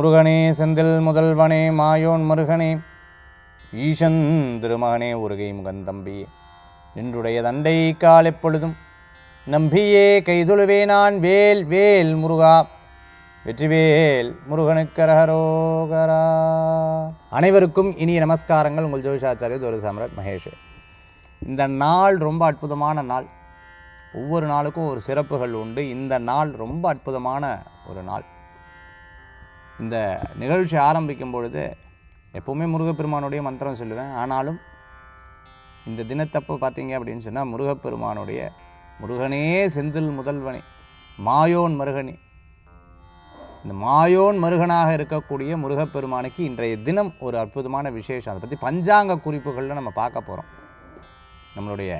முருகனே செந்தில் முதல்வனே மாயோன் மருகனே ஈசன் திருமகனே உருகை முகந்தம்பியே நின்றுடைய தண்டை கால் எப்பொழுதும் நம்பியே கைதுழுவே நான் வேல் வேல் முருகா வெற்றிவேல் முருகனுக்கரகரோகரா. அனைவருக்கும் இனிய நமஸ்காரங்கள். உங்கள் ஜோதிஷாச்சாரியர் ஒரு சம்ராட் மகேஷ். இந்த நாள் ரொம்ப அற்புதமான நாள். ஒவ்வொரு நாளுக்கும் ஒரு சிறப்புகள் உண்டு. இந்த நாள் ரொம்ப அற்புதமான ஒரு நாள். இந்த நிகழ்ச்சி ஆரம்பிக்கும் பொழுது எப்போவுமே முருகப்பெருமானுடைய மந்திரம் சொல்லுவேன். ஆனாலும் இந்த தினத்தப்போ பார்த்தீங்க அப்படின்னு சொன்னால் முருகப்பெருமானுடைய முருகனே செந்தில் முதல்வனே மாயோன் மருகனே, இந்த மாயோன் மருகனாக இருக்கக்கூடிய முருகப்பெருமானுக்கு இன்றைய தினம் ஒரு அற்புதமான விசேஷம். அதை பற்றி பஞ்சாங்க குறிப்புகளில் நம்ம பார்க்க போகிறோம். நம்மளுடைய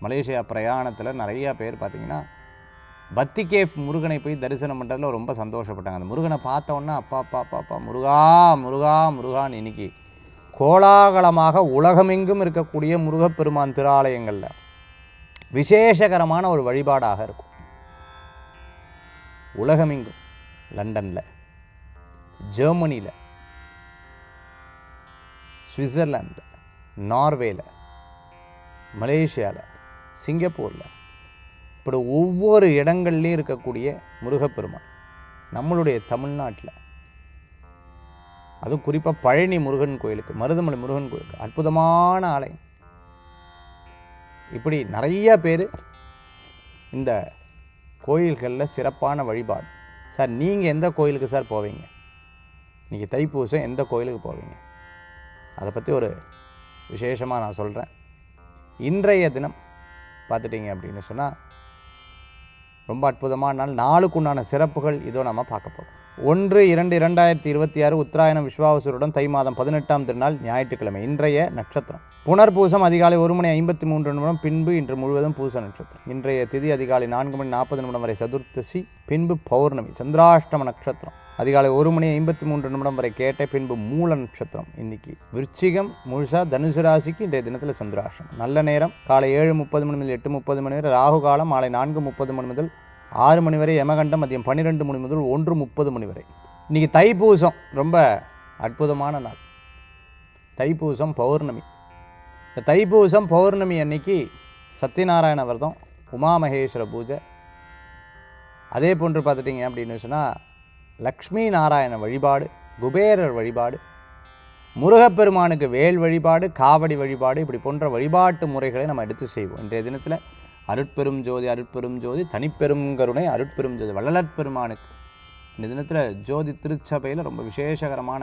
மலேசியா பிரயாணத்தில் நிறையா பேர் பார்த்திங்கன்னா பத்திகேஃப் முருகனை போய் தரிசனம் பண்ணுறதுல ரொம்ப சந்தோஷப்பட்டாங்க. அந்த முருகனை பார்த்தோன்னா அப்பா முருகா முருகா முருகான்னு இன்னைக்கு கோலாகலமாக உலகமெங்கும் இருக்கக்கூடிய முருகப்பெருமான் திருஆலயங்களில் விசேஷகரமான ஒரு வழிபாடாக இருக்கும். உலகமெங்கும், லண்டனில், ஜெர்மனியில், சுவிட்சர்லாண்டில், நார்வேயில், மலேசியாவில், சிங்கப்பூரில், இப்படி ஒவ்வொரு இடங்கள்லேயும் இருக்கக்கூடிய முருகப்பெருமான் நம்மளுடைய தமிழ்நாட்டில், அதுவும் குறிப்பாக பழனி முருகன் கோயிலுக்கு, மருதமலை முருகன் கோயிலுக்கு அற்புதமான ஆலயம். இப்படி நிறைய பேர் இந்த கோயில்களில் சிறப்பான வழிபாடு. சார் நீங்கள் எந்த கோயிலுக்கு சார் போவீங்க? இன்றைக்கி தைப்பூசம் எந்த கோயிலுக்கு போவீங்க? அதை பற்றி ஒரு விசேஷமாக நான் சொல்கிறேன். இன்றைய தினம் பார்த்துட்டிங்க அப்படின்னு சொன்னால் ரொம்ப அற்புதமான நாள். நாளுக்குண்டான சிறப்புகள் இதோ நம்ம பார்க்க போகிறோம். 1-2-2026 உத்தராயணம் விஸ்வாவசுருடன் தை மாதம் 18ஆம் திருநாள் ஞாயிற்றுக்கிழமை. இன்றைய நட்சத்திரம் புனர்பூசம் அதிகாலை 1:53 பின்பு இன்று முழுவதும் பூச நட்சத்திரம். இன்றைய திதி அதிகாலை 4:40 வரை சதுர்த்தசி, பின்பு பௌர்ணமி. சந்திராஷ்டம நட்சத்திரம் அதிகாலை 1:53 வரை கேட்ட, பின்பு மூல நட்சத்திரம். இன்னைக்கு விருச்சிகம் முழுசா தனுசு ராசிக்கு இன்றைய தினத்தில் சந்திராஷ்டமம். நல்ல நேரம் காலை 7:30 முதல் 8:30 வரை. ராகு காலம் மாலை 4:30 முதல் 6 வரை. யமகண்டம் மதியம் 12 முதல் 1:30 வரை. இன்றைக்கி தைப்பூசம் ரொம்ப அற்புதமான நாள். தைப்பூசம் பௌர்ணமி. இந்த தைப்பூசம் பௌர்ணமி அன்னைக்கு சத்யநாராயண விரதம், உமாமகேஸ்வர பூஜை, அதே போன்று பார்த்துட்டிங்க அப்படின்னு சொன்னால் லக்ஷ்மி நாராயண வழிபாடு, குபேரர் வழிபாடு, முருகப்பெருமானுக்கு வேல் வழிபாடு, காவடி வழிபாடு, இப்படி போன்ற வழிபாட்டு முறைகளை நம்ம எடுத்து செய்வோம். இன்றைய தினத்தில் அருட்பெரும் ஜோதி அருட்பெரும் ஜோதி தனிப்பெரும் கருணை அருட்பெரும் ஜோதி வள்ளலற்பெருமானுக்கு இந்த தினத்தில் ஜோதி திருச்சபையில் ரொம்ப விசேஷகரமான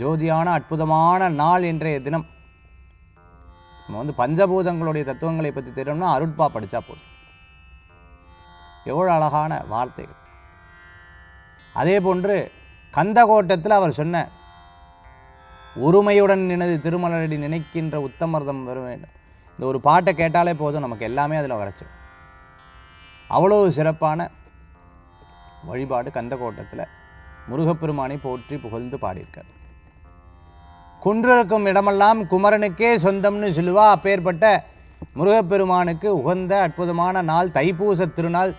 ஜோதியான அற்புதமான நாள் இன்றைய தினம். நம்ம பஞ்சபூதங்களுடைய தத்துவங்களை பற்றி தெரியணும்னா அருட்பா படித்தா போதும். எவ்வளோ அழகான வார்த்தைகள். அதே போன்று கந்தகோட்டத்தில் அவர் சொன்ன உரிமையுடன் நினது திருமலரடி நினைக்கின்ற உத்தமர்தம் வர வேண்டும். இந்த ஒரு பாட்டை கேட்டாலே போதும், நமக்கு எல்லாமே அதில் வரைச்சிடும். அவ்வளோ சிறப்பான வழிபாடு கந்தகோட்டத்தில் முருகப்பெருமானை போற்றி புகழ்ந்து பாடியிருக்கார். குன்றிருக்கும் இடமெல்லாம் குமரனுக்கே சொந்தம்னு சொல்லுவா. அப்பேற்பட்ட முருகப்பெருமானுக்கு உகந்த அற்புதமான நாள் தைப்பூச திருநாள்.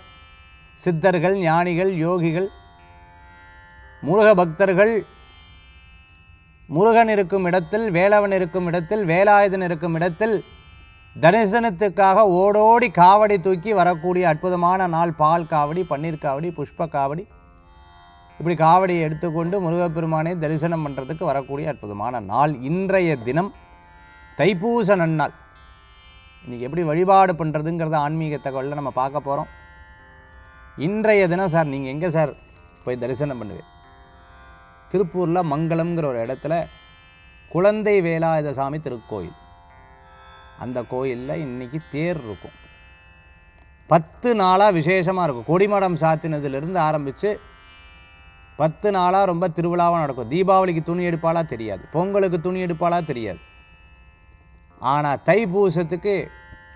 சித்தர்கள், ஞானிகள், யோகிகள், முருக பக்தர்கள் முருகன் இருக்கும் இடத்தில், வேலவன் இருக்கும் இடத்தில், வேலாயுதன் இருக்கும் இடத்தில் தரிசனத்துக்காக ஓடோடி காவடி தூக்கி வரக்கூடிய அற்புதமான நாள். பால் காவடி, பன்னீர் காவடி, புஷ்ப காவடி, இப்படி காவடியை எடுத்துக்கொண்டு முருகப்பெருமானை தரிசனம் பண்ணுறதுக்கு வரக்கூடிய அற்புதமான நாள் இன்றைய தினம் தைப்பூச நன்னாள். இன்றைக்கி எப்படி வழிபாடு பண்ணுறதுங்கிறத ஆன்மீக தகவலில் நம்ம பார்க்க போகிறோம். இன்றைய தினம் சார் நீங்கள் எங்கே சார் போய் தரிசனம் பண்ணுவேன்? திருப்பூரில் மங்களம்ங்கிற ஒரு இடத்துல குழந்தை வேலாயுத சாமி திருக்கோயில். அந்த கோயிலில் இன்றைக்கி தேர் இருக்கும். 10 நாளாக விசேஷமாக இருக்கும். கொடிமடம் சாத்தினதுலேருந்து ஆரம்பித்து 10 நாளாக ரொம்ப திருவிழாவாக நடக்கும். தீபாவளிக்கு துணி எடுப்பாளா தெரியாது, பொங்கலுக்கு துணி எடுப்பாளா தெரியாது. ஆனால் தைப்பூசத்துக்கு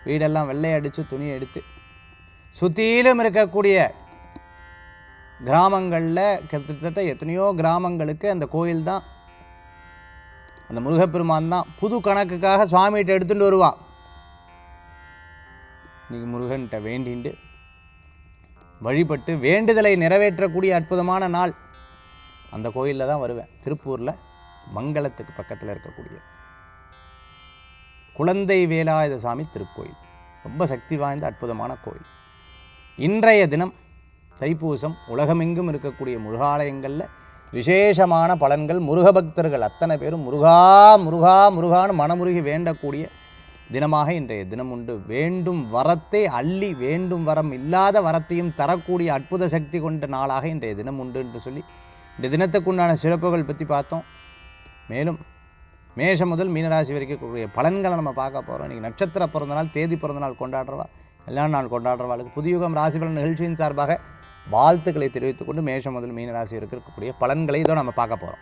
வீடெல்லாம் வெள்ளை அடித்து துணி எடுத்து சுற்றிலும் இருக்கக்கூடிய கிராமங்களில் கிட்டத்தட்ட எத்தனையோ கிராமங்களுக்கு அந்த கோயில் தான், அந்த முருகப்பெருமான் தான் புது கணக்குக்காக சுவாமிகிட்ட எடுத்துகிட்டு வருவான். இன்றைக்கி முருகன்கிட்ட வேண்டிண்டு வழிபட்டு வேண்டுதலை நிறைவேற்றக்கூடிய அற்புதமான நாள். அந்த கோயிலில் தான் வருவேன். திருப்பூரில் மங்களத்துக்கு பக்கத்தில் இருக்கக்கூடிய குழந்தை வேலாயுத சாமி திருக்கோயில். ரொம்ப சக்தி வாய்ந்த அற்புதமான கோயில். இன்றைய தினம் தைப்பூசம். உலகமெங்கும் இருக்கக்கூடிய முருகாலயங்களில் விசேஷமான பலன்கள். முருக பக்தர்கள் அத்தனை பேரும் முருகா முருகா முருகான்னு மனமுருகி வேண்டக்கூடிய தினமாக இன்றைய தினம் உண்டு. வேண்டும் வரத்தை அள்ளி வேண்டும் வரம் இல்லாத வரத்தையும் தரக்கூடிய அற்புத சக்தி கொண்ட நாளாக இன்றைய தினம் உண்டு என்று சொல்லி இந்த தினத்துக்குண்டான சிறப்புகள் பற்றி பார்த்தோம். மேலும் மேஷம் முதல் மீனராசி வரைக்கும் கூடிய பலன்களை நம்ம பார்க்க போகிறோம். இன்றைக்கி நட்சத்திர பிறந்தநாள், தேதி பிறந்தநாள் கொண்டாடுறவா, கல்யாண நாள் கொண்டாடுறவாளுக்கு புதுயுகம் ராசி பலன் நிகழ்ச்சியின் சார்பாக வாழ்த்துக்களை தெரிவித்துக் கொண்டு மேஷம் முதல் மீனராசி வரைக்கும் இருக்கக்கூடிய பலன்களை இதோ நம்ம பார்க்க போகிறோம்.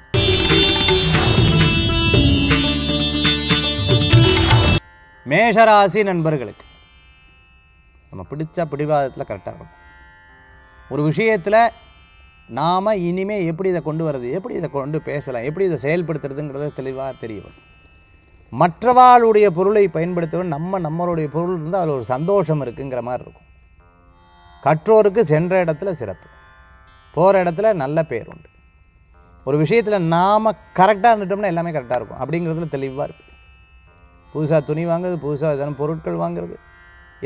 மேஷராசி நண்பர்களுக்கு நம்ம பிடிச்ச பிடிவாதத்தில் கரெக்டாக இருக்கும். ஒரு விஷயத்தில் நாம் இனிமேல் எப்படி இதை கொண்டு வர்றது, எப்படி இதை கொண்டு பேசலாம், எப்படி இதை செயல்படுத்துறதுங்கிறத தெளிவாக தெரிய வரும். மற்றவாளுடைய பொருளை பயன்படுத்தவும் நம்மளுடைய பொருள் இருந்தால் அதில் ஒரு சந்தோஷம் இருக்குங்கிற மாதிரி இருக்கும். கற்றோருக்கு சென்ற இடத்துல சிறப்பு, போகிற இடத்துல நல்ல பேர் உண்டு. ஒரு விஷயத்தில் நாம் கரெக்டாக இருந்துட்டோம்னா எல்லாமே கரெக்டாக இருக்கும் அப்படிங்கிறதுல தெளிவாக இருக்குது. புதுசாக துணி வாங்குறது, புதுசாக எதனா பொருட்கள் வாங்குறது,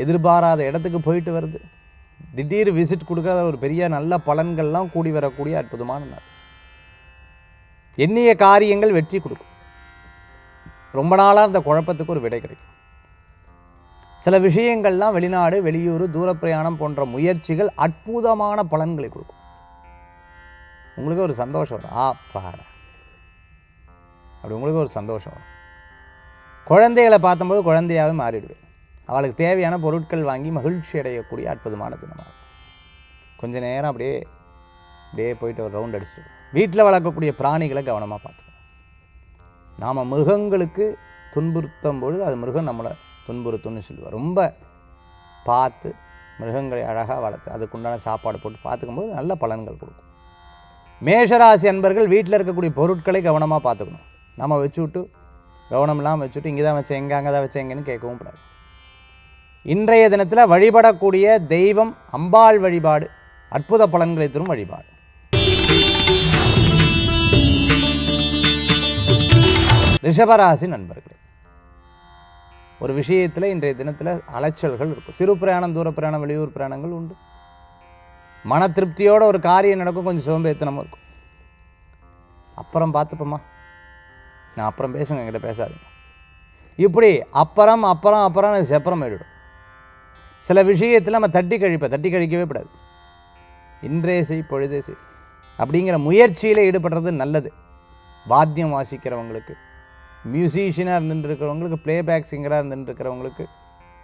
எதிர்பாராத இடத்துக்கு போயிட்டு வருது, திடீர் விசிட் கொடுக்காத ஒரு பெரிய நல்ல பலன்கள்லாம் கூடி வரக்கூடிய அற்புதமான நாள். எண்ணிய காரியங்கள் வெற்றி கொடுக்கும். ரொம்ப நாளாக இந்த குழப்பத்துக்கு ஒரு விடை கிடைக்கும். சில விஷயங்கள்லாம் வெளிநாடு, வெளியூர், தூரப்பிரயாணம் போன்ற முயற்சிகள் அற்புதமான பலன்களை கொடுக்கும். உங்களுக்கு ஒரு சந்தோஷம் வரும். பாடா அப்படி உங்களுக்கு ஒரு சந்தோஷம் வரும். குழந்தைகளை பார்த்தம்போது குழந்தையாகவே மாறிடுவேன். அவளுக்கு தேவையான பொருட்கள் வாங்கி மகிழ்ச்சி அடையக்கூடிய அற்புதமான தினமாக கொஞ்ச நேரம் அப்படியே போயிட்டு ஒரு ரவுண்ட் அடிச்சுட்டு. வீட்டில் வளர்க்கக்கூடிய பிராணிகளை கவனமாக பார்த்துக்கணும். நாம் மிருகங்களுக்கு துன்புறுத்தும் பொழுது அது மிருகம் நம்மளை துன்புறுத்தும்னு சொல்லுவார். ரொம்ப பார்த்து மிருகங்களை அழகாக வளர்த்து அதுக்குண்டான சாப்பாடு போட்டு பார்த்துக்கும்போது நல்ல பலன்கள் கொடுக்கும். மேஷராசி அன்பர்கள் வீட்டில் இருக்கக்கூடிய பொருட்களை கவனமாக பார்த்துக்கணும். நம்ம வச்சுவிட்டு கவனம் இல்லாமல் வச்சுட்டு இங்கே தான் வச்சேன், எங்கே அங்கே தான் வச்சேன், எங்கேன்னு கேட்கவும் கூடாது. இன்றைய தினத்தில் வழிபடக்கூடிய தெய்வம் அம்பாள் வழிபாடு அற்புத பலன்களை தரும் வழிபாடு. ரிஷபராசி நண்பர்களே, ஒரு விஷயத்தில் இன்றைய தினத்தில் அலைச்சல்கள் இருக்கும். சிறு பிரயாணம், தூர பிரயாணம், வெளியூர் பிரயாணங்கள் உண்டு. மன திருப்தியோட ஒரு காரியம் நடக்கும். கொஞ்சம் சோம்பேறித்தனமும் இருக்கும். அப்புறம் பார்த்துப்போம்மா, நான் அப்புறம் பேசுங்க, என்கிட்ட பேசாதீங்க, இப்படி அப்புறம் செப்பரம் ஆகிடும். சில விஷயத்தில் நம்ம தட்டி கழிக்கவே கூடாது. இன்றே செய் பொழுதே செய் அப்படிங்கிற முயற்சியில் ஈடுபடுறது நல்லது. வாத்தியம் வாசிக்கிறவங்களுக்கு, மியூசிஷியனாக இருந்துட்டுருக்கிறவங்களுக்கு, ப்ளேபேக் சிங்கராக இருந்துட்டுருக்கிறவங்களுக்கு,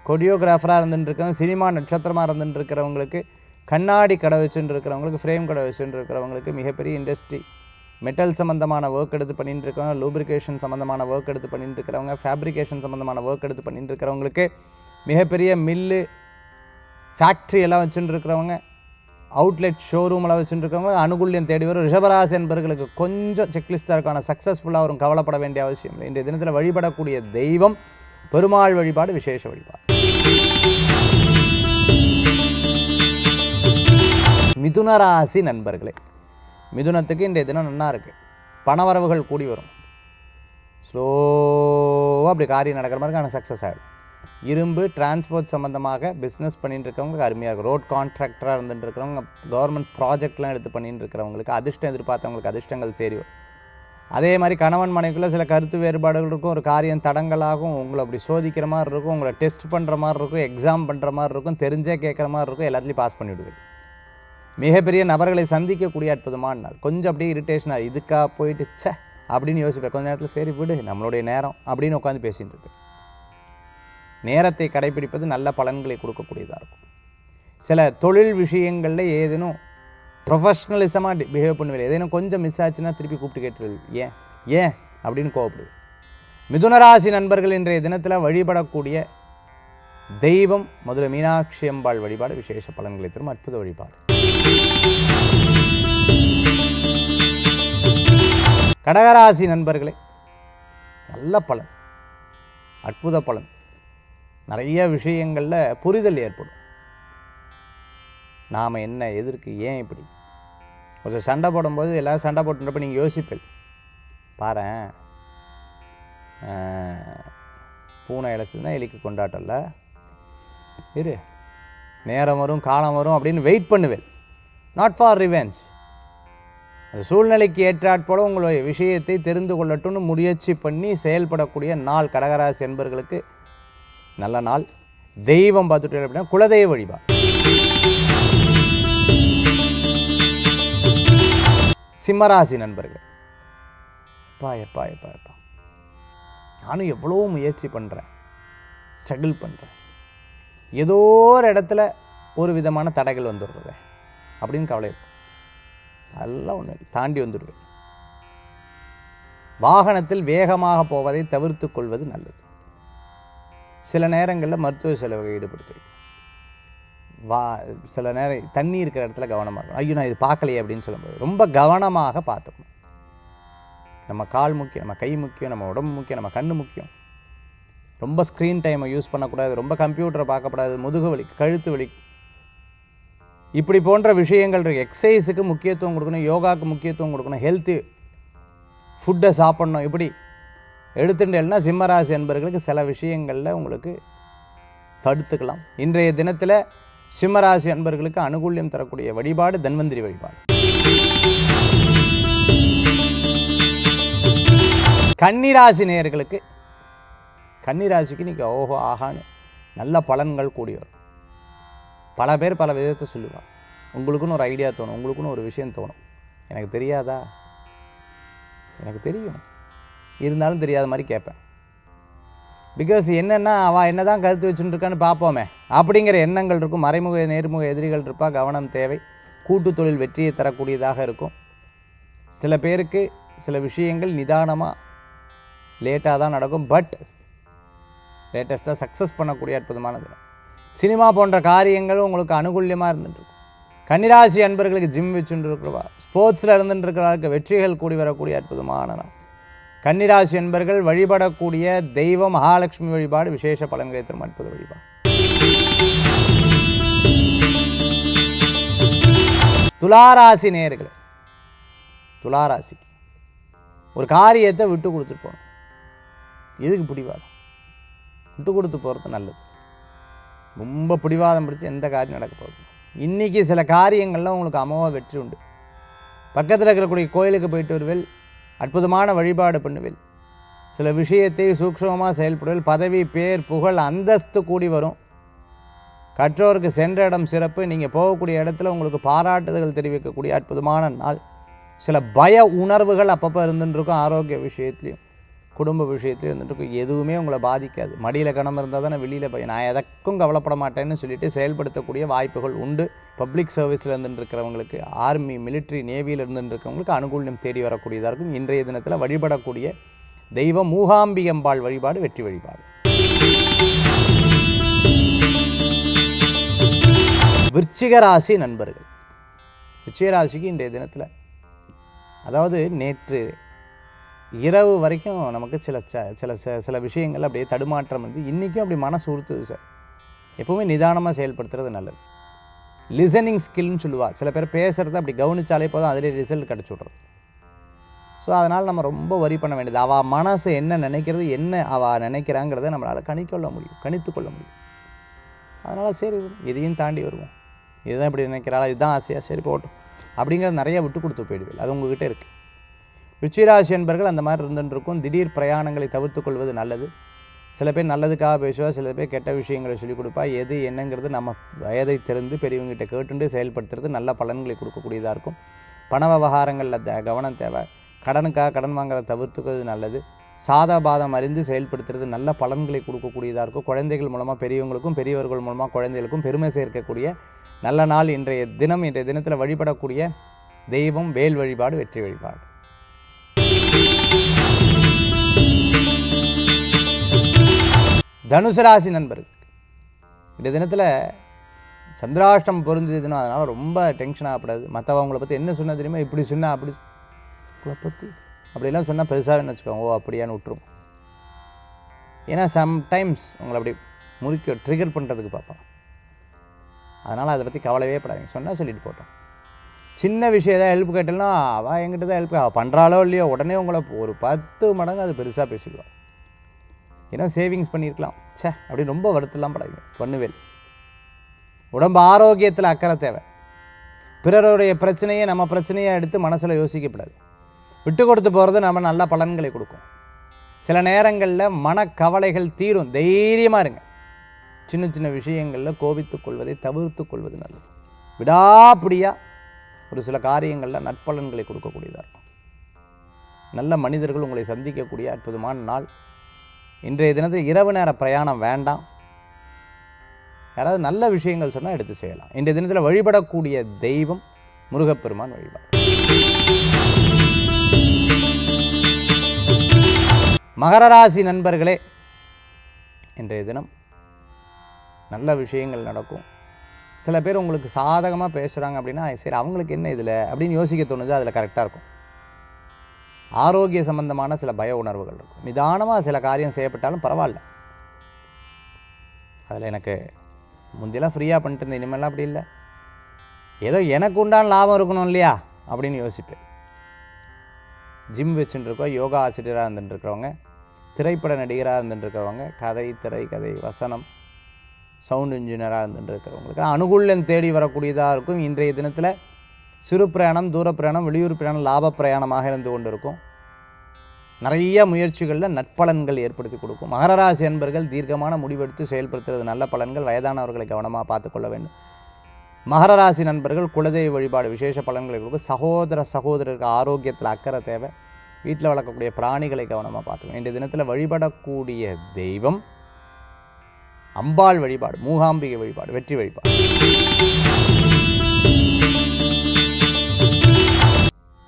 கொரியோகிராஃபராக இருந்துட்டுருக்கிறவங்க, சினிமா நட்சத்திரமாக இருந்துட்டுருக்கிறவங்களுக்கு, கண்ணாடி கடை வச்சுட்டு இருக்கிறவங்களுக்கு, ஃப்ரேம் கடை வச்சுட்டு இருக்கிறவங்களுக்கு, மிகப்பெரிய இண்டஸ்ட்ரி மெட்டல் சம்மந்தமான ஒர்க் எடுத்து பண்ணிட்டு இருக்கிறவங்க, லூப்ரிகேஷன் சம்மந்தமான ஒர்க் எடுத்து பண்ணிட்டு இருக்கிறவங்க, ஃபேப்ரிகேஷன் சம்மந்தமான ஒர்க் எடுத்து பண்ணிட்டு இருக்கிறவங்களுக்கு, மிகப்பெரிய மில்லு ஃபேக்ட்ரி எல்லாம் வச்சுட்டு இருக்கிறவங்க, அவுட்லெட் ஷோரூமெல்லாம் வச்சுட்டு இருக்கிறவங்க அனுகூல்யம் தேடி வரும். ரிஷபராசி என்பவர்களுக்கு கொஞ்சம் செக்லிஸ்டாக இருக்கான சக்ஸஸ்ஃபுல்லாக வரும். கவலைப்பட வேண்டிய அவசியம் இல்லை. இன்றைய தினத்தில் வழிபடக்கூடிய தெய்வம் பெருமாள் வழிபாடு, விசேஷ வழிபாடு. மிதுனராசி நண்பர்களே, மிதுனத்துக்கு இன்றைய தினம் நல்லா இருக்குது. பணவரவுகள் கூடி வரும். ஸ்லோவாக அப்படி காரியம் நடக்கிற மாதிரி ஆனால் சக்ஸஸ் ஆகிடும். இரும்பு டிரான்ஸ்போர்ட் சம்மந்தமாக பிஸ்னஸ் பண்ணிட்டு இருக்கவங்களுக்கு அருமையாக இருக்கும். ரோட் கான்ட்ராக்டராக இருந்துட்டு இருக்கிறவங்க, கவர்மெண்ட் ப்ராஜெக்ட்லாம் எடுத்து பண்ணிட்டு இருக்கிறவங்களுக்கு, அதிர்ஷ்டம் எதிர்பார்த்தவங்களுக்கு அதிர்ஷ்டங்கள் சேரி வரும். அதே மாதிரி கணவன் மனைவிக்குள்ளே சில கருத்து வேறுபாடுகள் இருக்கும். ஒரு காரியம் தடங்களாகும். உங்களை அப்படி சோதிக்கிற மாதிரி இருக்கும், உங்களை டெஸ்ட் பண்ணுற மாதிரி இருக்கும், எக்ஸாம் பண்ணுற மாதிரி இருக்கும், தெரிஞ்சே கேட்குற மாதிரி இருக்கும். எல்லாத்துலேயும் பாஸ் பண்ணிவிடுது. மிகப்பெரிய நபர்களை சந்திக்கக்கூடிய அற்புதமான நாள். கொஞ்சம் அப்படியே இரிட்டேஷனாக இதுக்காக போயிட்டு அப்படின்னு யோசிப்பேன். கொஞ்சம் நேரத்தில் சரி விடு, நம்மளுடைய நேரம் அப்படின்னு உட்காந்து பேசிகிட்டு இருப்பேன். நேரத்தை கடைபிடிப்பது நல்ல பலன்களை கொடுக்கக்கூடியதாக இருக்கும். சில தொழில் விஷயங்களில் ஏதேனும் ப்ரொஃபஷ்னலிசமாக பிஹேவ் பண்ணுவேன். ஏதேனும் கொஞ்சம் மிஸ் ஆச்சுன்னா திருப்பி கூப்பிட்டு கேட்டுருது, ஏன் அப்படின்னு கோவப்படுது. மிதுனராசி நண்பர்கள் இன்றைய தினத்தில் வழிபடக்கூடிய தெய்வம் மதுரை மீனாட்சி அம்பாள் வழிபாடு, விசேஷ பலன்களை தரும் அற்புத வழிபாடு. கடகராசி நண்பர்களே, நல்ல பலன், அற்புத பலன். நிறைய விஷயங்களில் புரிதல் ஏற்படும். நாம் என்ன, எதற்கு, ஏன் இப்படி ஒரு சண்டை போடும்போது எல்லோரும் சண்டை போட்டுன்றப்ப நீங்கள் யோசிப்பேன், பாரேன் பூனை இழைச்சதுன்னா எலிக்கு கொண்டாட்டம்ல, இரு நேரம் வரும் காலம் வரும் அப்படின்னு வெயிட் பண்ணுவேன். Not for revenge. அந்த சூழ்நிலைக்கு ஏற்றாற்போல உங்களுடைய விஷயத்தை தெரிந்து கொள்ளட்டும்னு முயற்சி பண்ணி செயல்படக்கூடிய நாள் கடகராசி என்பவர்களுக்கு நல்ல நாள். தெய்வம் பார்த்துட்டு அப்படின்னா குலதெய்வ வழிபாடு. சிம்மராசி நண்பர்கள், எப்பா எப்பா எப்பா எப்பா நானும் எவ்வளோ முயற்சி பண்ணுறேன், ஸ்ட்ரகிள் பண்ணுறேன், ஏதோ ஒரு இடத்துல ஒரு விதமான தடைகள் வந்துடுறது அப்படின்னு கவலை இருக்கும். அதெல்லாம் ஒன்று தாண்டி வந்துடுவேன். வாகனத்தில் வேகமாக போவதை தவிர்த்து கொள்வது நல்லது. சில நேரங்களில் மருத்துவ செலவுகளை ஈடுபடுத்தும். சில நேரம் தண்ணி இருக்கிற இடத்துல கவனமாக இருக்கும். ஐயோ நான் இது பார்க்கலையே அப்படின்னு சொல்லும்போது ரொம்ப கவனமாக பார்த்துக்கணும். நம்ம கால் முக்கியம், நம்ம கை முக்கியம், நம்ம உடம்பு முக்கியம், நம்ம கண்ணு முக்கியம். ரொம்ப ஸ்க்ரீன் டைமை யூஸ் பண்ணக்கூடாது, ரொம்ப கம்ப்யூட்டரை பார்க்கக்கூடாது, முதுகு வலி, கழுத்து வலி, இப்படி போன்ற விஷயங்கள் இருக்குது. எக்ஸசைஸுக்கு முக்கியத்துவம் கொடுக்கணும், யோகாவுக்கு முக்கியத்துவம் கொடுக்கணும், ஹெல்த்து ஃபுட்டை சாப்பிட்ணும். இப்படி எடுத்துட்டேன்னா சிம்மராசி என்பவர்களுக்கு சில விஷயங்களில் உங்களுக்கு தடுத்துக்கலாம். இன்றைய தினத்தில் சிம்மராசி என்பவர்களுக்கு அனுகூல்யம் தரக்கூடிய வழிபாடு தன்வந்திரி வழிபாடு. கன்னிராசி நேயர்களுக்கு, கன்னிராசிக்கு இன்றைக்கி ஓஹோ ஆகான்னு நல்ல பலன்கள் கூடி வரும். பல பேர் பல விதத்தை சொல்லுவாங்க. உங்களுக்குன்னு ஒரு ஐடியா தோணும், உங்களுக்குன்னு ஒரு விஷயம் தோணும். எனக்கு தெரியாதா, எனக்கு தெரியும், இருந்தாலும் தெரியாத மாதிரி கேட்பேன். பிகாஸ் என்னென்னா அவள் என்ன தான் கருத்து வச்சுட்டு இருக்கான்னு பார்ப்போமே அப்படிங்கிற எண்ணங்கள் இருக்கும். மறைமுக நேர்முக எதிரிகள் இருப்பா. கவனம் தேவை. கூட்டு தொழில் வெற்றியை தரக்கூடியதாக இருக்கும். சில பேருக்கு சில விஷயங்கள் நிதானமாக லேட்டாக தான் நடக்கும். பட் லேட்டஸ்ட்டாக சக்ஸஸ் பண்ணக்கூடிய அற்புதமானது. சினிமா போன்ற காரியங்களும் உங்களுக்கு அனுகூல்யமாக இருந்துட்டுருக்கும். கன்னிராசி அன்பர்களுக்கு ஜிம் வச்சுட்டு இருக்கிறவா, ஸ்போர்ட்ஸில் இருந்துட்டு இருக்கிறவர்களுக்கு வெற்றிகள் கூடி வரக்கூடிய அற்புதமான நாள். கன்னிராசி என்பர்கள் வழிபடக்கூடிய தெய்வம் மகாலட்சுமி வழிபாடு விசேஷ பலன்களை தரும் அற்புத வழிபாடு. துளாராசி நேயர்களே, துளாராசிக்கு ஒரு காரியத்தை விட்டு கொடுத்துட்டு போகணும். எதுக்கு பிடிவாதம்? விட்டு கொடுத்து போகிறது நல்லது. ரொம்ப பிடிவாதம் பிடிச்சி எந்த காரியம் நடக்க போகுது. இன்றைக்கி சில காரியங்கள்லாம் உங்களுக்கு அமோக வெற்றி உண்டு. பக்கத்தில் இருக்கக்கூடிய கோயிலுக்கு போயிட்டு வருவேல், அற்புதமான வழிபாடு பண்ணுவேல், சில விஷயத்தை சூக்ஷ்மமாக செயல்படுவேல், பதவி பேர் புகழ் அந்தஸ்து கூடி வரும். கற்றோருக்கு சென்ற இடம் சிறப்பு. நீங்கள் போகக்கூடிய இடத்துல உங்களுக்கு பாராட்டுதல்கள் தெரிவிக்கக்கூடிய அற்புதமான நாள். சில பய உணர்வுகள் அப்பப்போ இருந்துட்டுருக்கும். ஆரோக்கிய விஷயத்துலையும் குடும்ப விஷயத்துலையும் இருந்துட்டுருக்கும். எதுவுமே உங்களை பாதிக்காது. மடியில் கணம் இருந்தால் தான் வெளியில் போய் நான் எதற்கும் கவலைப்பட மாட்டேன்னு சொல்லிட்டு செயல்படுத்தக்கூடிய வாய்ப்புகள் உண்டு. பப்ளிக் சர்வீஸில் இருந்துருக்கிறவங்களுக்கு, ஆர்மி மிலிட்ரி நேவியில் இருந்துருக்கிறவங்களுக்கு அனுகூல்யம் தேடி வரக்கூடியதாக இருக்கும். இன்றைய தினத்தில் வழிபடக்கூடிய தெய்வம் மூகாம்பிகம்பாள் வழிபாடு வெற்றி வழிபாடு. விருச்சிக ராசி நண்பர்கள், விருச்சிக ராசிக்கு இன்றைய தினத்தில், அதாவது நேற்று இரவு வரைக்கும் நமக்கு சில விஷயங்கள் அப்படியே தடுமாற்றம் வந்து இன்றைக்கும் அப்படி மனசு உறுத்துது சார். எப்போவுமே நிதானமாக செயல்படுத்துறது நல்லது. லிசனிங் ஸ்கில்னு சொல்லுவாள். சில பேர் பேசுகிறத அப்படி கவனித்தாலே போதும், அதிலே ரிசல்ட் கிடச்சி விட்றது. ஸோ அதனால் நம்ம ரொம்ப வரி பண்ண வேண்டியது. அவள் மனசு என்ன நினைக்கிறது, என்ன அவள் நினைக்கிறாங்கிறத நம்மளால் கணித்து கொள்ள முடியும். அதனால் சரி இதையும் தாண்டி வருவோம். இதுதான் இப்படி நினைக்கிறாளா, இதுதான் ஆசையாக, சரி போட்டோம் அப்படிங்கிறத நிறைய விட்டு கொடுத்து போயிடுவேன். அது உங்கள்கிட்ட இருக்குது. விருச்சிகராசி என்பர்கள் அந்த மாதிரி இருந்துருக்கும். திடீர் பிரயாணங்களை தவிர்த்து கொள்வது நல்லது. சில பேர் நல்லதுக்காக பேசுவா, சில பேர் கெட்ட விஷயங்களை சொல்லிக் கொடுப்பா. எது என்னங்கிறது நம்ம வயதை தெரிந்து பெரியவங்ககிட்ட கேட்டுண்டு செயல்படுத்துறது நல்ல பலன்களை கொடுக்கக்கூடியதாக இருக்கும். பண விவகாரங்களில் கவனம் தேவை. கடனுக்காக கடன் வாங்குறத தவிர்த்துக்கிறது நல்லது. சாதபாதம் அறிந்து செயல்படுத்துறது நல்ல பலன்களை கொடுக்கக்கூடியதாக இருக்கும். குழந்தைகள் மூலமாக பெரியவங்களுக்கும், பெரியவர்கள் மூலமாக குழந்தைகளுக்கும் பெருமை சேர்க்கக்கூடிய நல்ல நாள் இன்றைய தினம். இன்றைய தினத்தில் வழிபடக்கூடிய தெய்வம் வேல் வழிபாடு வெற்றி வழிபாடு. தனுசு ராசி நண்பர்கள், இந்த தினத்தில் சந்திராஷ்டம் பொருந்ததுன்னா அதனால் ரொம்ப டென்ஷன் ஆகப்படாது. மற்றவங்களை பற்றி என்ன சொன்னால் தெரியுமா, இப்படி சொன்னால் அப்படி பற்றி அப்படிலாம் சொன்னால் பெருசாகன்னு வச்சுக்கோங்க, ஓ அப்படியான்னு விட்டுரும். ஏன்னா சம்டைம்ஸ் உங்களை அப்படி முறிக்க ட்ரிகர் பண்ணுறதுக்கு பார்ப்போம். அதனால் அதை பற்றி கவலையே படாதீங்க. சொன்னால் சொல்லிட்டு போட்டோம். சின்ன விஷயம் தான் ஹெல்ப் கேட்டேன்னா அவள் என்கிட்ட தான் ஹெல்ப் பண்ணுறாளோ இல்லையோ உடனே உங்களை ஒரு 10 மடங்கு அது பெருசாக பேசிடுவாள். ஏன்னா சேவிங்ஸ் பண்ணியிருக்கலாம் அப்படின்னு ரொம்ப வருத்தலாம் படாதீங்க. பண்ணுவேல். உடம்பு ஆரோக்கியத்தில் அக்கறை தேவை. பிறருடைய பிரச்சனையை நம்ம பிரச்சனையை எடுத்து மனசில் யோசிக்கப்படாது. விட்டு கொடுத்து போகிறது நம்ம நல்ல பலன்களை கொடுக்கும். சில நேரங்களில் மனக்கவலைகள் தீரும். தைரியமாக இருங்க. சின்ன சின்ன விஷயங்களில் கோபித்துக் கொள்வதை தவிர்த்து கொள்வது நல்லது. விடாப்பிடியாக ஒரு சில காரியங்களில் நற்பலன்களை கொடுக்கக்கூடியதாக இருக்கும். நல்ல மனிதர்கள் உங்களை சந்திக்கக்கூடிய அற்புதமான நாள். இன்றைய தினத்தில் இரவு நேர பிரயாணம் வேண்டாம். யாராவது நல்ல விஷயங்கள் சொன்னால் எடுத்து செய்யலாம். இன்றைய தினத்தில் வழிபடக்கூடிய தெய்வம் முருகப்பெருமான் வழிபாடு. மகர ராசி நண்பர்களே, இன்றைய தினம் நல்ல விஷயங்கள் நடக்கும். சில பேர் உங்களுக்கு சாதகமாக பேசுகிறாங்க அப்படின்னா சரி அவங்களுக்கு என்ன இதில் அப்படின்னு யோசிக்க தோணுது. அதில் கரெக்டாக இருக்கும். ஆரோக்கிய சம்பந்தமான சில பய உணர்வுகள் இருக்கும். நிதானமாக சில காரியம் செய்யப்பட்டாலும் பரவாயில்ல. அதில் எனக்கு முந்தியெல்லாம் ஃப்ரீயாக பண்ணிட்டு இருந்தேன், இனிமேலாம் அப்படி இல்லை. ஏதோ எனக்கு உண்டான லாபம் இருக்கணும் இல்லையா அப்படின்னு யோசிப்பேன். ஜிம் வச்சுட்டுருக்கோம், யோகா ஆசிரியராக இருந்துட்டுருக்கிறவங்க, திரைப்பட நடிகராக இருந்துட்டுருக்கிறவங்க, திரைக்கதை வசனம் சவுண்ட் இன்ஜினியராக இருந்துட்டுருக்கிறவங்களுக்கு அனுகூல்யம் தேடி வரக்கூடியதாக இருக்கும். இன்றைய தினத்தில் சிறு பிரயாணம், தூர பிரயாணம், வெளியூர் பிரயாணம் லாப பிரயாணமாக இருந்து கொண்டு இருக்கும். நிறைய முயற்சிகளில் நற்பலன்கள் ஏற்படுத்தி கொடுக்கும். மகர ராசி அன்பர்கள் தீர்க்கமான முடிவெடுத்து செயல்படுத்துறது நல்ல பலன்கள். வயதானவர்களை கவனமாக பார்த்துக்கொள்ள வேண்டும். மகர ராசி நண்பர்கள் குலதெய்வ வழிபாடு விசேஷ பலன்களை கொடுக்கும். சகோதரருக்கு ஆரோக்கியத்தில் அக்கறை தேவை. வீட்டில் வளர்க்கக்கூடிய பிராணிகளை கவனமாக பார்த்துக்கணும். இன்றைய தினத்தில் வழிபடக்கூடிய தெய்வம் அம்பாள் வழிபாடு, மூகாம்பிகை வழிபாடு, வெற்றி வழிபாடு.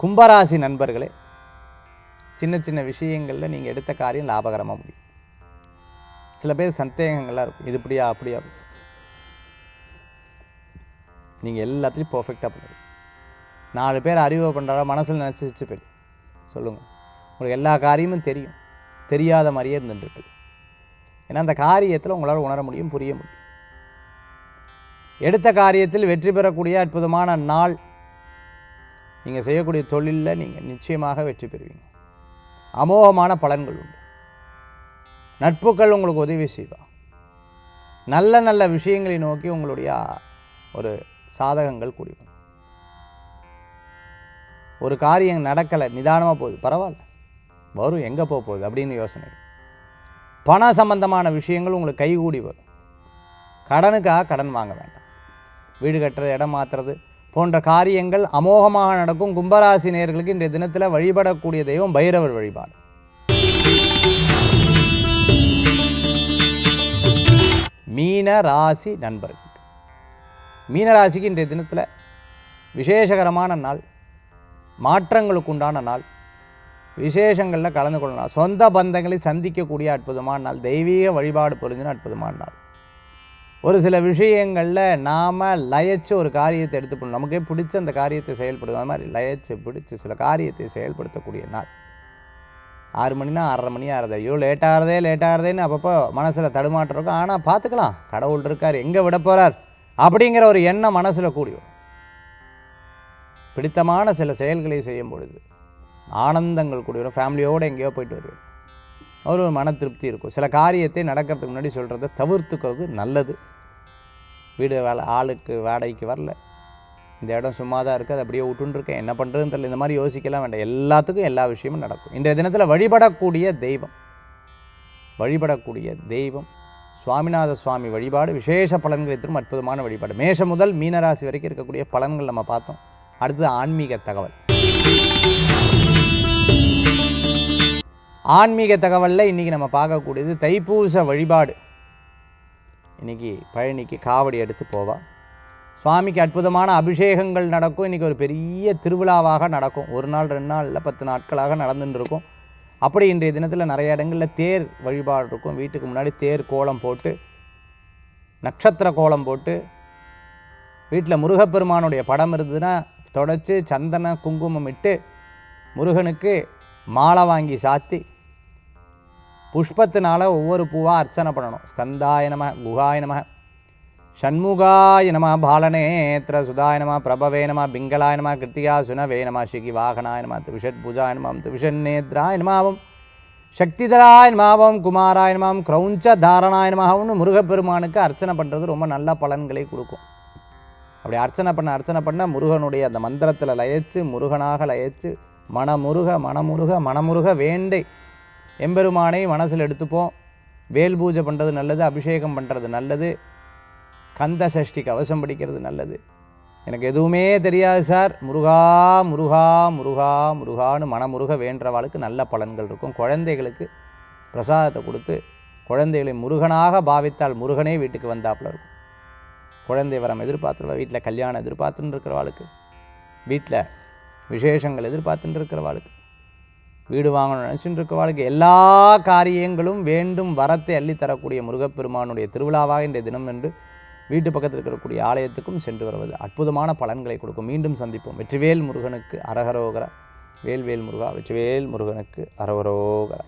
கும்பராசி நண்பர்களே, சின்ன சின்ன விஷயங்களில் நீங்கள் எடுத்த காரியம் லாபகரமாக முடியும். சில பேர் சந்தேகங்கள்லாம் இருக்கும், இது இப்படியா அப்படியா. நீங்கள் எல்லாத்துலேயும் பர்ஃபெக்டாக பண்ணுறது. 4 பேர் அறிவை பண்ணுறாரா மனசில் நினச்சிச்சு போய் சொல்லுங்கள். உங்களுக்கு எல்லா காரியமும் தெரியும், தெரியாத மாதிரியே இருந்துருக்கு. ஏன்னா அந்த காரியத்தில் உங்களால் உணர முடியும், புரிய முடியும். எடுத்த காரியத்தில் வெற்றி பெறக்கூடிய அற்புதமான நாள். நீங்கள் செய்யக்கூடிய தொழிலில் நீங்கள் நிச்சயமாக வெற்றி பெறுவீங்க. அமோகமான பலன்கள் உண்டு. நட்புகள் உங்களுக்கு உதவி செய்வா. நல்ல நல்ல விஷயங்களை நோக்கி உங்களுடைய ஒரு சாதகங்கள் கூடி வரும். ஒரு காரியம் நடக்கலை, நிதானமாக போகுது, பரவாயில்ல, வரும், எங்கே போகுது அப்படின்னு யோசனை. பண சம்பந்தமான விஷயங்கள் உங்களுக்கு கைகூடி வரும். கடனுக்காக கடன் வாங்க வேண்டாம். வீடு கட்டுறது, இடம் மாற்றுறது போன்ற காரியங்கள் அமோகமாக நடக்கும். கும்பராசி நேயர்களுக்கு இன்றைய தினத்தில் வழிபடக்கூடிய தெய்வம் பைரவர் வழிபாடு. மீன ராசி நண்பர்கள், மீனராசிக்கு இன்றைய தினத்தில் விசேஷகரமான நாள், மாற்றங்களுக்கு உண்டான நாள், விசேஷங்களில் கலந்து கொள்ளலாம். சொந்த பந்தங்களை சந்திக்கக்கூடிய அற்புதமான நாள். தெய்வீக வழிபாடு பொருந்தின அற்புதமான நாள். ஒரு சில விஷயங்களில் நாம் லயச்சு ஒரு காரியத்தை எடுத்து போடணும். நமக்கே பிடிச்ச அந்த காரியத்தை செயல்படுது. அது மாதிரி லயச்சு பிடிச்சி சில காரியத்தை செயல்படுத்தக்கூடிய நாள். 6 மணினா 6:30 மணி ஆறுது. ஐயோ லேட்டாகிறதேன்னு அப்பப்போ மனசில் தடுமாற்றம் இருக்கும். ஆனால் பார்த்துக்கலாம், கடவுள் இருக்கார், எங்கே விட போகிறார் அப்படிங்கிற ஒரு எண்ணம் மனசில் கூடி வரும். பிடித்தமான சில செயல்களை செய்யும் பொழுது ஆனந்தங்கள் கூடி வரும். ஃபேமிலியோடு எங்கேயோ போயிட்டு வருது, ஒரு மன திருப்தி இருக்கும். சில காரியத்தை நடக்கிறதுக்கு முன்னாடி சொல்கிறத தவிர்த்துக்கிறது நல்லது. வீடு ஆளுக்கு வாடகைக்கு வரல, இந்த இடம் சும்மா தான் இருக்குது, அது அப்படியே விட்டுருக்கேன், என்ன பண்ணுறதுன்னு தெரியல, இந்த மாதிரி யோசிக்கலாம் வேண்டாம். எல்லாத்துக்கும் எல்லா விஷயமும் நடக்கும். இன்றைய தினத்தில் வழிபடக்கூடிய தெய்வம் சுவாமிநாத சுவாமி வழிபாடு விசேஷ பலன்களை தரும் அற்புதமான வழிபாடு. மேஷம் முதல் மீனராசி வரைக்கும் இருக்கக்கூடிய பலன்கள் நம்ம பார்த்தோம். அடுத்தது ஆன்மீக தகவல். ஆன்மீக தகவலில் இன்றைக்கி நம்ம பார்க்கக்கூடியது தைப்பூச வழிபாடு. இன்றைக்கி பழனிக்கு காவடி எடுத்து போவா. சுவாமிக்கு அற்புதமான அபிஷேகங்கள் நடக்கும். இன்றைக்கி ஒரு பெரிய திருவிழாவாக நடக்கும். 1 நாள் 2 நாளில் 10 நாட்களாக நடந்துட்டு இருக்கும். அப்படி இன்றைய தினத்தில் நிறைய இடங்களில் தேர் வழிபாடு இருக்கும். வீட்டுக்கு முன்னாடி தேர் கோலம் போட்டு, நட்சத்திர கோலம் போட்டு, வீட்டில் முருகப்பெருமானுடைய படம் இருந்ததுன்னா தொடச்சி சந்தன குங்குமம் இட்டு முருகனுக்கு மாலை வாங்கி சாத்தி புஷ்பத்தினால் ஒவ்வொரு பூவாக அர்ச்சனை பண்ணணும். ஸ்கந்தாய நம, குகாய நம, ஷண்முகாய நம பாலநேத்திர சுதாய நம பிரபவே நம பிங்களாய நம கிருத்திகா சுனவே நம ஸ்ரீகி வாகனாய நம திவிஷட் பூஜாய நம திவிஷநேத்ராய நமாவும் சக்திதராய நமாவும் குமாராய நமாவும் கிரௌஞ்ச தாரணாய நமாவும்னு முருகப்பெருமானுக்கு அர்ச்சனை பண்ணுறது ரொம்ப நல்ல பலன்களை கொடுக்கும். அப்படி அர்ச்சனை பண்ண முருகனுடைய அந்த மந்திரத்தில் லயிச்சு முருகனாக லயிச்சு மனமுருக வேண்டை எம்பெருமானை மனசில் எடுத்துப்போம். வேல் பூஜை பண்ணுறது நல்லது, அபிஷேகம் பண்ணுறது நல்லது, கந்த சஷ்டி கவசம் படிக்கிறது நல்லது. எனக்கு எதுவுமே தெரியாது சார், முருகா முருகா முருகா முருகான்னு மனமுருக வேண்டவாளுக்கு நல்ல பலன்கள் இருக்கும். குழந்தைகளுக்கு பிரசாதத்தை கொடுத்து குழந்தைகளை முருகனாக பாவித்தால் முருகனே வீட்டுக்கு வந்தாப்புல இருக்கும். குழந்தை வரம் எதிர்பார்த்துருவா, வீட்டில் கல்யாணம் எதிர்பார்த்துன்னு இருக்கிறவாளுக்கு, வீட்டில் விசேஷங்கள் எதிர்பார்த்துட்டு இருக்கிறவாளுக்கு, வீடு வாங்கணும்னு நினச்சிட்டு இருக்கிறவாளுக்கு எல்லா காரியங்களும் வேண்டும் வரத்தை அள்ளித்தரக்கூடிய முருகப்பெருமானுடைய திருவிழாவாக இன்றைய தினம் என்று வீட்டு பக்கத்தில் இருக்கக்கூடிய ஆலயத்துக்கும் சென்று வருவது அற்புதமான பலன்களை கொடுக்கும். மீண்டும் சந்திப்போம். வெற்றிவேல் முருகனுக்கு அரகரோகரா. வேல்வேல் முருகா. வெற்றிவேல் முருகனுக்கு அரகரோகரா.